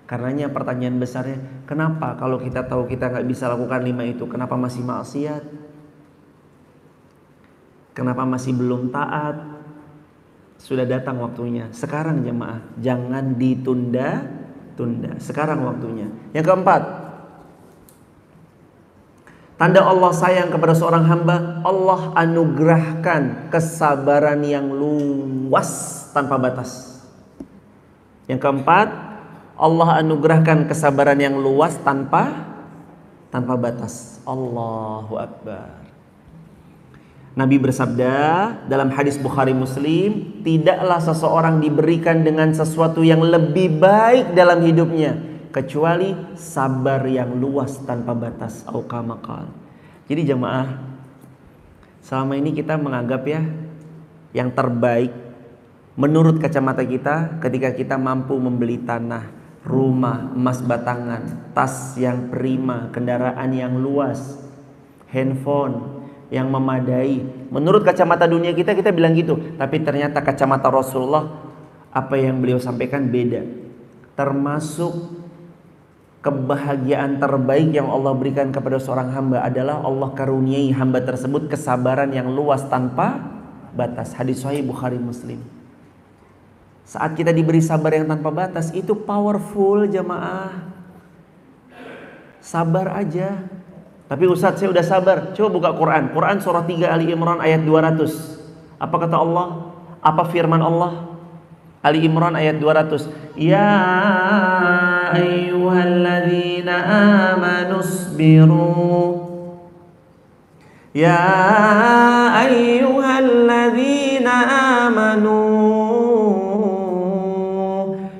Karenanya pertanyaan besarnya, kenapa kalau kita tahu kita nggak bisa lakukan 5 itu, kenapa masih maksiat? Kenapa masih belum taat? Sudah datang waktunya. Sekarang jamaah, jangan ditunda-tunda. Sekarang waktunya. Yang keempat, tanda Allah sayang kepada seorang hamba, Allah anugerahkan kesabaran yang luas tanpa batas. Yang keempat, Allah anugerahkan kesabaran yang luas tanpa batas. Allahu Akbar. Nabi bersabda dalam hadis Bukhari Muslim, tidaklah seseorang diberikan dengan sesuatu yang lebih baik dalam hidupnya kecuali sabar yang luas tanpa batas. Au kama qala. Jadi jemaah, selama ini kita menganggap ya yang terbaik menurut kacamata kita ketika kita mampu membeli tanah, rumah, emas batangan, tas yang prima, kendaraan yang luas, handphone yang memadai. Menurut kacamata dunia kita bilang gitu. Tapi ternyata kacamata Rasulullah, apa yang beliau sampaikan beda. Termasuk kebahagiaan terbaik yang Allah berikan kepada seorang hamba adalah Allah karuniai hamba tersebut kesabaran yang luas tanpa batas. Hadis sahih Bukhari Muslim. Saat kita diberi sabar yang tanpa batas, itu powerful jamaah. Sabar aja. Tapi Ustadz, saya udah sabar. Coba buka Quran. Quran surah 3 Ali Imran ayat 200. Apa kata Allah? Apa firman Allah? Ali Imran ayat 200. Ya ayyuhalladzina amanu isbiru. Ya ayyuhalladzina amanu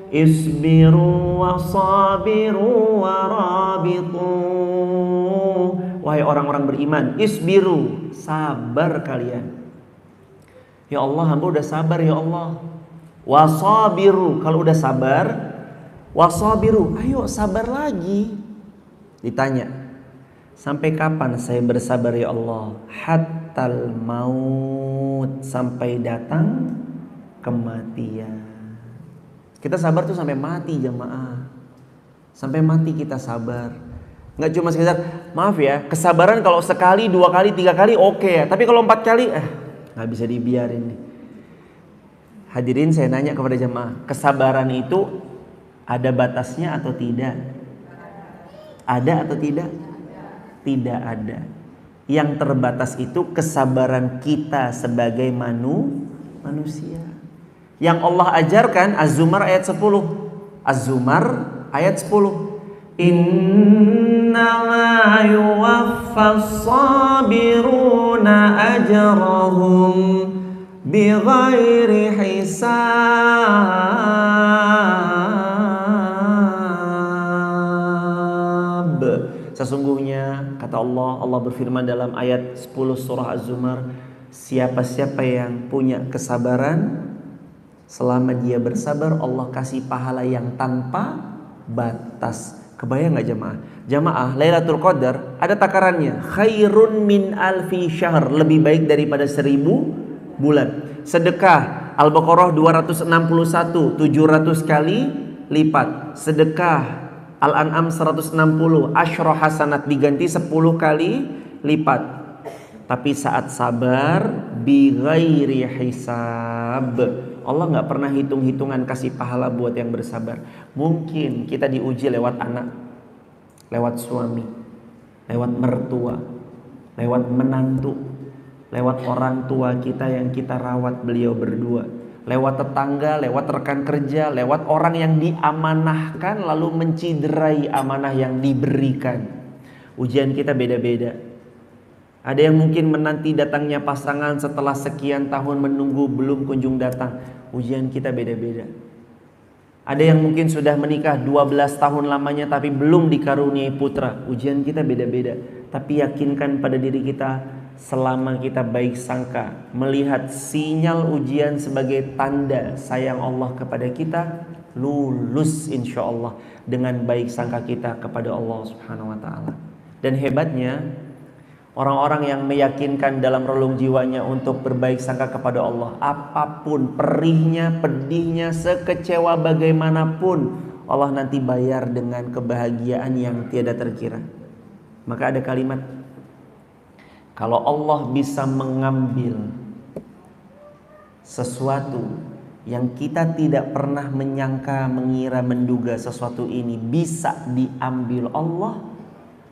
isbiru wasabiru warabitu. Wahai orang-orang beriman, isbiru, sabar kalian. Ya Allah, hamba udah sabar ya Allah. Wasabiru, kalau udah sabar, wasabiru, ayo sabar lagi. Ditanya, sampai kapan saya bersabar ya Allah? Hattal maut, sampai datang kematian. Kita sabar tuh sampai mati jamaah. Sampai mati kita sabar. Nggak cuma sekedar, maaf ya, kesabaran kalau sekali, 2 kali, 3 kali oke ya. Tapi kalau 4 kali, nggak bisa dibiarin nih. Hadirin, saya nanya kepada jemaah, kesabaran itu ada batasnya atau tidak? Ada atau tidak? Tidak ada. Yang terbatas itu kesabaran kita sebagai manusia. Yang Allah ajarkan, Az-Zumar ayat 10. Az-Zumar ayat 10. Innama yuwaffas sabiruna ajrahum bighairi hisab. Sesungguhnya kata Allah berfirman dalam ayat 10 surah Az-Zumar, siapa-siapa yang punya kesabaran, selama dia bersabar Allah kasih pahala yang tanpa batas. Kebayang gak jamaah? Jamaah, Lailatul Qadar ada takarannya. Khairun min alfi syahr, lebih baik daripada 1000 bulan. Sedekah Al-Baqarah 261, 700 kali lipat. Sedekah Al-An'am 160, asyra hasanat, diganti 10 kali lipat. Tapi saat sabar bi ghairi hisab, Allah gak pernah hitung-hitungan kasih pahala buat yang bersabar. Mungkin kita diuji lewat anak, lewat suami, lewat mertua, lewat menantu, lewat orang tua kita yang kita rawat beliau berdua, lewat tetangga, lewat rekan kerja, lewat orang yang diamanahkan lalu menciderai amanah yang diberikan. Ujian kita beda-beda. Ada yang mungkin menanti datangnya pasangan setelah sekian tahun menunggu belum kunjung datang. Ujian kita beda-beda. Ada yang mungkin sudah menikah 12 tahun lamanya tapi belum dikaruniai putra. Ujian kita beda-beda. Tapi yakinkan pada diri kita, selama kita baik sangka, melihat sinyal ujian sebagai tanda sayang Allah kepada kita, lulus insya Allah dengan baik sangka kita kepada Allah Subhanahu wa ta'ala. Dan hebatnya, orang-orang yang meyakinkan dalam relung jiwanya untuk berbaik sangka kepada Allah, apapun perihnya, pedihnya, sekecewa bagaimanapun, Allah nanti bayar dengan kebahagiaan yang tiada terkira. Maka ada kalimat, kalau Allah bisa mengambil sesuatu yang kita tidak pernah menyangka, mengira, menduga sesuatu ini bisa diambil Allah,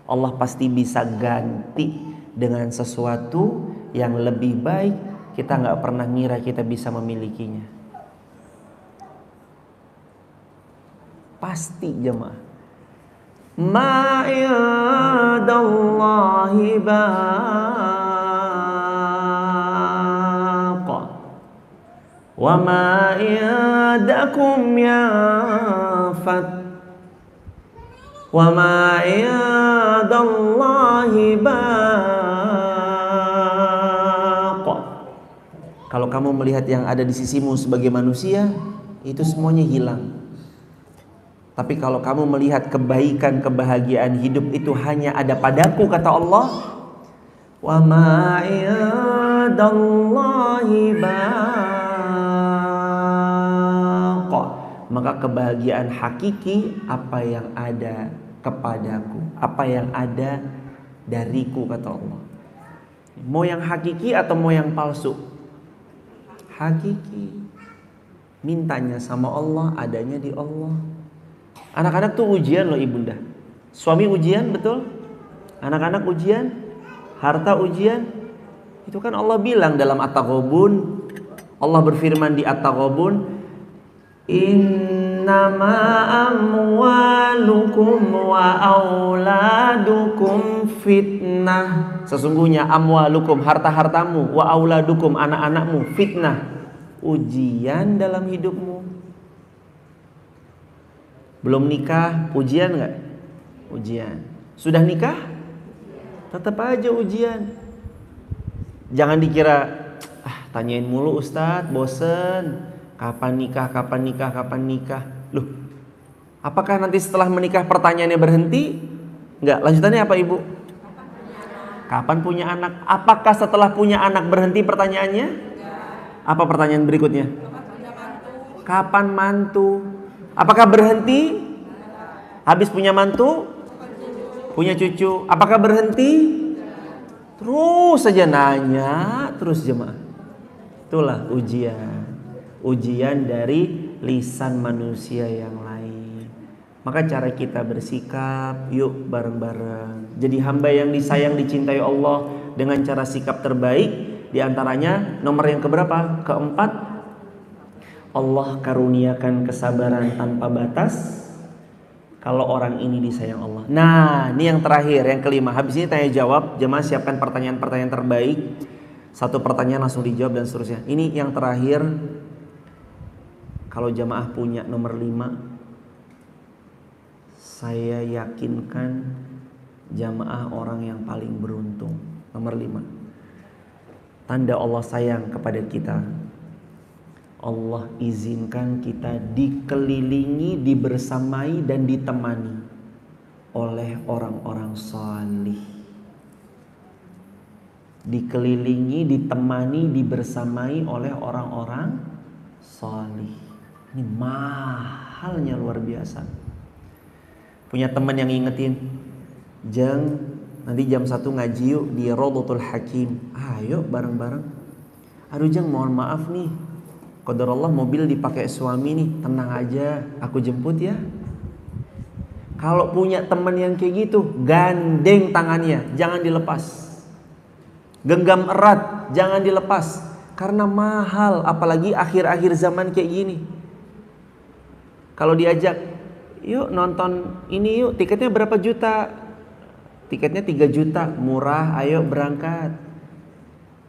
Allah pasti bisa ganti dengan sesuatu yang lebih baik. Kita gak pernah ngira kita bisa memilikinya. Pasti jemaah. Ma indallahi Wa ma indakum yanfad wa ma indallahi baq. Kalau kamu melihat yang ada di sisimu sebagai manusia, itu semuanya hilang. Tapi kalau kamu melihat kebaikan, kebahagiaan hidup itu hanya ada padaku, kata Allah, wa ma indallahi baq, maka kebahagiaan hakiki apa yang ada kepadaku, apa yang ada dariku, kata Allah. Mau yang hakiki atau mau yang palsu? Hakiki. Mintanya sama Allah, adanya di Allah. Anak-anak tuh ujian loh ibunda. Suami ujian, betul? Anak-anak ujian, harta ujian. Itu kan Allah bilang dalam At-Taghabun. Allah berfirman di At-Taghabun, innama amwalukum wa auladukum fitnah. Sesungguhnya amwalukum, harta-hartamu, wa auladukum, anak-anakmu, fitnah, ujian dalam hidupmu. Belum nikah, ujian nggak? Ujian. Sudah nikah? Tetap aja ujian. Jangan dikira, tanyain mulu Ustadz, bosen. Kapan nikah, kapan nikah, kapan nikah. Loh, apakah nanti setelah menikah pertanyaannya berhenti? Enggak, lanjutannya apa ibu? Kapan punya anak? Apakah setelah punya anak berhenti pertanyaannya? Apa pertanyaan berikutnya? Kapan mantu? Apakah berhenti? Habis punya mantu? Punya cucu? Apakah berhenti? Terus saja nanya, terus jemaah. Itulah ujian. Ujian dari lisan manusia yang lain. Maka cara kita bersikap, yuk bareng-bareng. Jadi hamba yang disayang, dicintai Allah dengan cara sikap terbaik. Di antaranya nomor yang keberapa? Keempat, Allah karuniakan kesabaran tanpa batas kalau orang ini disayang Allah. Nah, ini yang terakhir, yang kelima. Habis ini tanya jawab, jemaah siapkan pertanyaan-pertanyaan terbaik. Satu pertanyaan langsung dijawab dan seterusnya. Ini yang terakhir. Kalau jemaah punya nomor 5, saya yakinkan jemaah orang yang paling beruntung. Nomor 5. Tanda Allah sayang kepada kita. Allah izinkan kita dikelilingi, dibersamai dan ditemani oleh orang-orang salih. Dikelilingi, ditemani, dibersamai oleh orang-orang salih. Ini mahalnya luar biasa. Punya teman yang ngingetin, Jeng, nanti jam 1 ngaji yuk di Rawdatul Hakim. Ayo bareng-bareng. Aduh Jeng, mohon maaf nih, qadarullah mobil dipakai suami nih, tenang aja, aku jemput ya. Kalau punya teman yang kayak gitu, gandeng tangannya, jangan dilepas. Genggam erat, jangan dilepas. Karena mahal, apalagi akhir-akhir zaman kayak gini. Kalau diajak, yuk nonton ini yuk, tiketnya berapa juta? Tiketnya 3 juta, murah, ayo berangkat.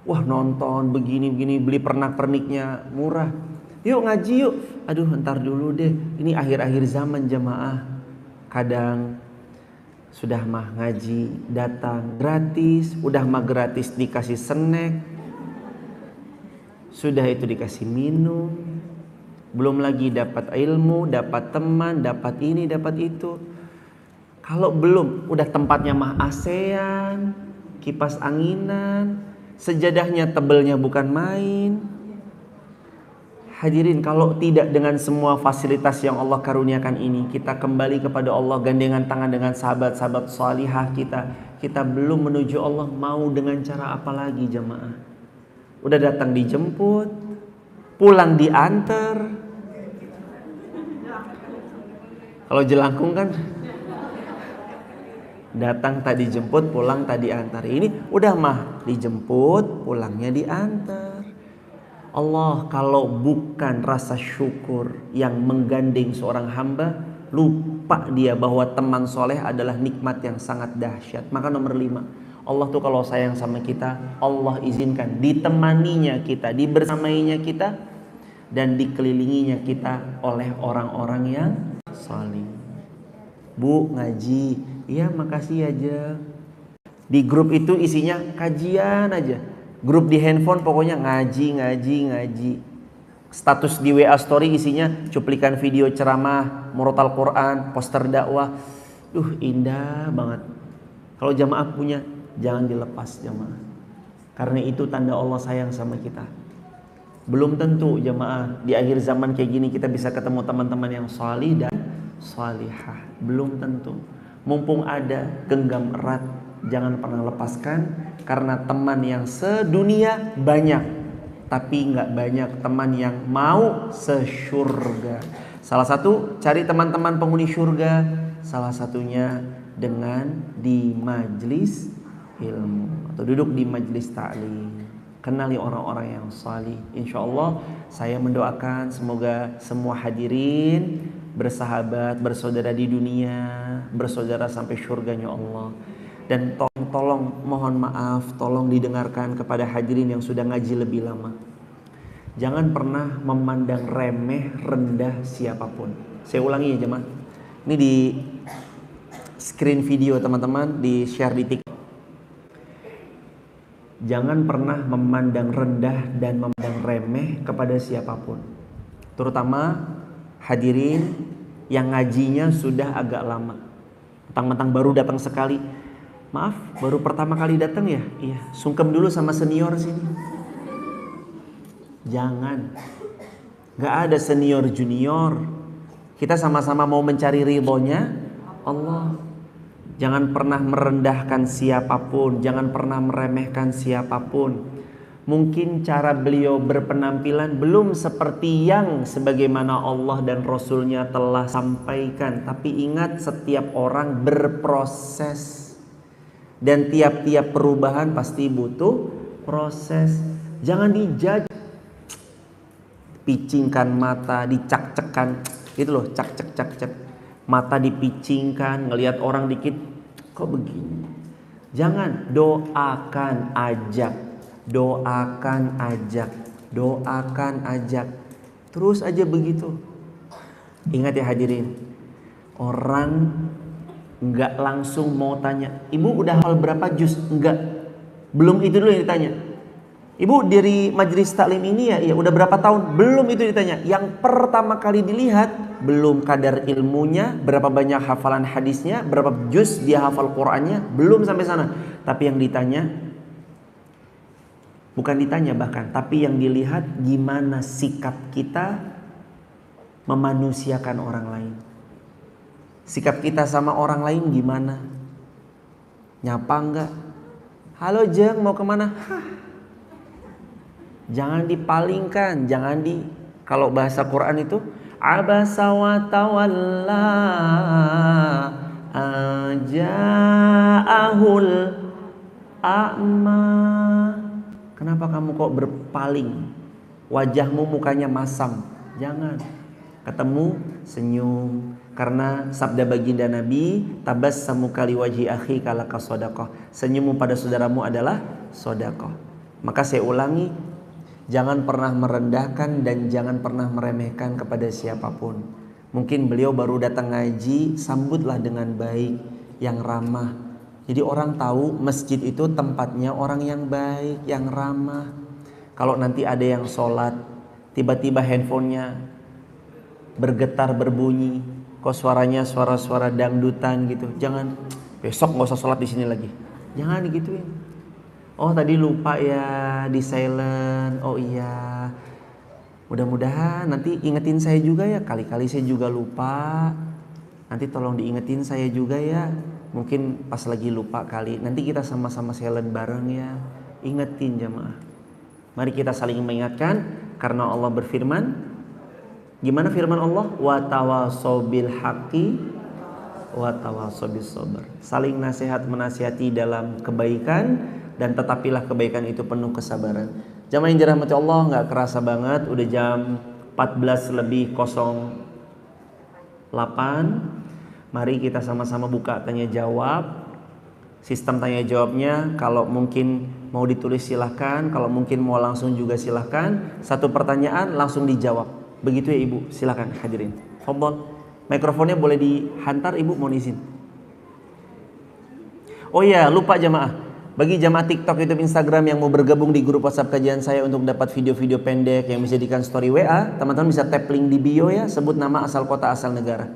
Wah nonton begini-begini, beli pernak-perniknya murah. Yuk ngaji yuk. Aduh ntar dulu deh, ini akhir-akhir zaman jemaah. Kadang sudah mah ngaji datang gratis, udah mah gratis dikasih snack, sudah itu dikasih minum, belum lagi dapat ilmu, dapat teman, dapat ini, dapat itu. Kalau belum, udah tempatnya mah ASEAN, kipas anginan, sejadahnya tebelnya bukan main. Hadirin, kalau tidak dengan semua fasilitas yang Allah karuniakan ini, kita kembali kepada Allah gandengan tangan dengan sahabat-sahabat salihah kita belum menuju Allah, mau dengan cara apa lagi jemaah? Udah datang dijemput, pulang diantar. Kalau jelangkung kan datang tak dijemput, pulang tak diantar. Ini udah mah dijemput, pulangnya diantar. Allah kalau bukan rasa syukur yang menggandeng seorang hamba, lupa dia bahwa teman soleh adalah nikmat yang sangat dahsyat. Maka nomor 5, Allah tuh kalau sayang sama kita, Allah izinkan ditemaninya kita, dibersamainya kita dan dikelilinginya kita oleh orang-orang yang salih. Bu, ngaji. Iya, makasih aja. Di grup itu isinya kajian aja. Grup di handphone pokoknya ngaji. Status di WA story isinya cuplikan video ceramah, murotal Quran, poster dakwah. Indah banget. Kalau jamaah punya, jangan dilepas jamaah. Karena itu tanda Allah sayang sama kita. Belum tentu jamaah di akhir zaman kayak gini kita bisa ketemu teman-teman yang salih dan salihah. Belum tentu. Mumpung ada, genggam erat, jangan pernah lepaskan. Karena teman yang sedunia banyak, tapi nggak banyak teman yang mau sesyurga. Salah satu, cari teman-teman penghuni syurga. Salah satunya dengan di majlis ilmu atau duduk di majlis ta'lim. Kenali orang-orang yang salih. Insya Allah saya mendoakan semoga semua hadirin bersahabat, bersaudara di dunia, bersaudara sampai syurganya Allah. Dan tolong mohon maaf, tolong didengarkan kepada hadirin yang sudah ngaji lebih lama. Jangan pernah memandang remeh, rendah siapapun. Saya ulangi ya jemaah. Ini di screen video teman-teman, di share di TikTok. Jangan pernah memandang rendah dan memandang remeh kepada siapapun. Terutama hadirin yang ngajinya sudah agak lama. Mentang-mentang baru datang sekali. Maaf, baru pertama kali datang ya? Iya, sungkem dulu sama senior sini. Jangan. Gak ada senior junior. Kita sama-sama mau mencari ridhonya Allah. Jangan pernah merendahkan siapapun, jangan pernah meremehkan siapapun. Mungkin cara beliau berpenampilan belum seperti yang sebagaimana Allah dan Rasulnya telah sampaikan. Tapi ingat, setiap orang berproses. Dan tiap-tiap perubahan pasti butuh proses. Jangan dijudge. Picingkan mata, dicak-cekan. Gitu loh, cak-cek. Mata dipicingkan, ngelihat orang dikit, kok begini? Jangan, doakan ajak. Terus aja begitu. Ingat ya hadirin, orang nggak langsung mau tanya, ibu udah hafal berapa juz? Enggak, belum itu dulu yang ditanya. Ibu dari majelis taklim ini ya udah berapa tahun? Belum itu ditanya. Yang pertama kali dilihat belum kadar ilmunya, berapa banyak hafalan hadisnya, berapa juz dia hafal Qur'annya, belum sampai sana. Tapi yang ditanya, bukan ditanya bahkan, tapi yang dilihat gimana sikap kita memanusiakan orang lain. Sikap kita sama orang lain gimana? Nyapa enggak? Halo Jeng, mau kemana? Jangan dipalingkan, kalau bahasa Quran itu abasa wa tawalla aja'ahul a'ma. Kenapa kamu kok berpaling? Wajahmu mukanya masam. Jangan. Ketemu senyum. Karena sabda baginda Nabi, tabassamu kali wajhi akhi kalaka shadaqah. Senyummu pada saudaramu adalah sedekah. Maka saya ulangi, jangan pernah merendahkan dan jangan pernah meremehkan kepada siapapun. Mungkin beliau baru datang ngaji, sambutlah dengan baik, yang ramah. Jadi orang tahu masjid itu tempatnya orang yang baik, yang ramah. Kalau nanti ada yang sholat, tiba-tiba handphonenya bergetar berbunyi, kok suaranya suara-suara dangdutan gitu, jangan, besok nggak usah sholat di sini lagi. Jangan digituin. Oh tadi lupa ya di silent. Oh iya. Mudah-mudahan nanti ingetin saya juga ya. Kali-kali saya juga lupa. Nanti tolong diingetin saya juga ya. Mungkin pas lagi lupa kali. Nanti kita sama-sama silent bareng ya. Ingetin jamaah. Mari kita saling mengingatkan. Karena Allah berfirman. Gimana firman Allah? Wa tawassaw bil haqqi wa tawassaw bis sabr. Saling nasihat menasihati dalam kebaikan. Dan tetapilah kebaikan itu penuh kesabaran. Jamaah yang dirahmati Allah, nggak kerasa banget, udah jam 14:08. Mari kita sama-sama buka tanya jawab. Sistem tanya jawabnya, kalau mungkin mau ditulis silahkan, kalau mungkin mau langsung juga silahkan. Satu pertanyaan langsung dijawab. Begitu ya Ibu, silahkan hadirin. Fadhol. Mikrofonnya boleh dihantar Ibu, mohon izin. Oh iya, lupa jamaah. Bagi jamaah TikTok, YouTube, Instagram yang mau bergabung di grup WhatsApp kajian saya untuk dapat video-video pendek yang bisa dijadikan story WA, teman-teman bisa tap link di bio ya, sebut nama, asal kota, asal negara.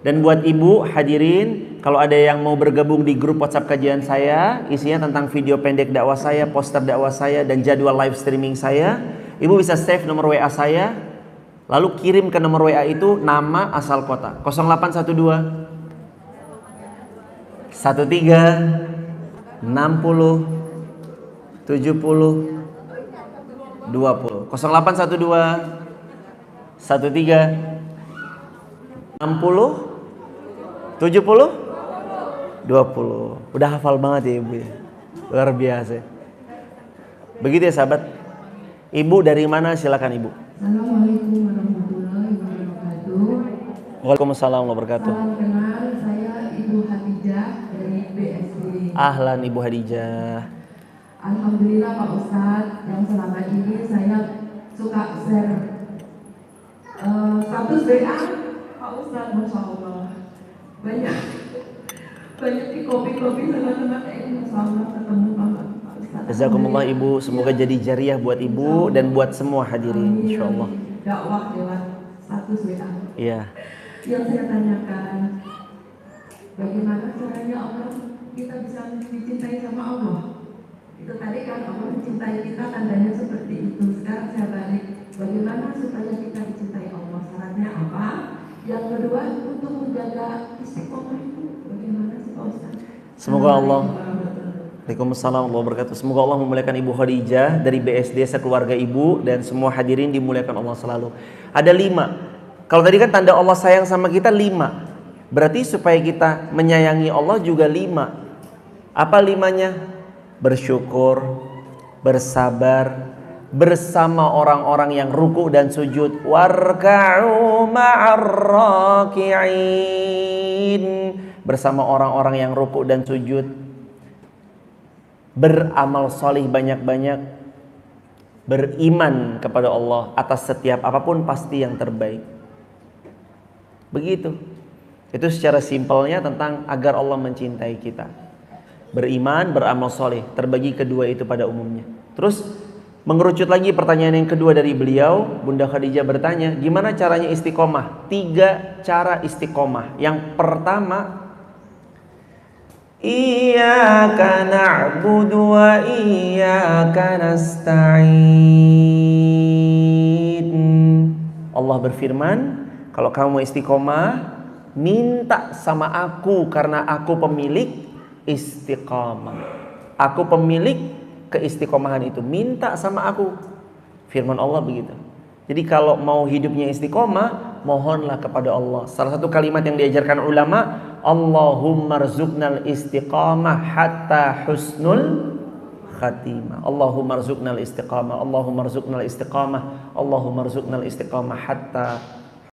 Dan buat ibu hadirin, kalau ada yang mau bergabung di grup WhatsApp kajian saya, isinya tentang video pendek dakwah saya, poster dakwah saya, dan jadwal live streaming saya, ibu bisa save nomor WA saya, lalu kirim ke nomor WA itu nama, asal kota. 0812 13 60 70 20 0812 13 60 70 20. Udah hafal banget ya ibu ya. Luar biasa. Begitu ya sahabat. Ibu dari mana? Silakan ibu. Assalamualaikum warahmatullahi wabarakatuh. Waalaikumsalam warahmatullahi wabarakatuh. Salam kenal, saya Ibu Hadijah dari BSD. Ahlan Ibu Hadijah. Alhamdulillah Pak Ustadz, yang selama ini saya suka share status WA Pak Ustadz, Masya Allah. Banyak di kopi-kopi sama teman Masya Allah ketemu Pak Ustadz. Jazakumullah Ibu, semoga jadi jariah buat Ibu dan buat semua hadirin insyaallah. Dakwah lewat status WA. Iya. Yang saya tanyakan, bagaimana caranya Allah kita bisa dicintai sama Allah? Itu tadi kan Allah mencintai kita, tandanya seperti itu. Sekarang saya balik, bagaimana supaya kita dicintai Allah? Syaratnya apa? Yang kedua, untuk menjaga istiqomah itu bagaimana sih Pak Ustaz? Semoga Allah. Waalaikumsalam warahmatullahi wabarakatuh. Semoga Allah memuliakan Ibu Khadijah dari BSD sekeluarga Ibu dan semua hadirin dimuliakan Allah selalu. Ada 5. Kalau tadi kan tanda Allah sayang sama kita 5. Berarti supaya kita menyayangi Allah juga 5. Apa 5-nya? Bersyukur, bersabar, bersama orang-orang yang ruku dan sujud. Warka'u ma'ar raki'in. Bersama orang-orang yang ruku dan sujud. Beramal solih banyak-banyak, beriman kepada Allah atas setiap apapun pasti yang terbaik. Begitu. Itu secara simpelnya tentang agar Allah mencintai kita. Beriman, beramal solih, terbagi kedua itu pada umumnya. Terus mengerucut lagi pertanyaan yang kedua dari beliau, Bunda Khadijah bertanya, gimana caranya istiqomah? 3 cara istiqomah. Yang pertama, Iyyaka na'budu wa iyyaka nasta'in. Allah berfirman, kalau kamu istiqomah, minta sama aku karena aku pemilik istiqomah. Aku pemilik keistiqomahan itu. Minta sama aku. Firman Allah begitu. Jadi kalau mau hidupnya istiqomah, mohonlah kepada Allah. Salah satu kalimat yang diajarkan ulama, Allahumma rzuqnal istiqamah hatta husnul khatimah. Allahumma rzuqnal istiqamah, Allahumma rzuqnal istiqamah, Allahumma rzuqnal istiqamah hatta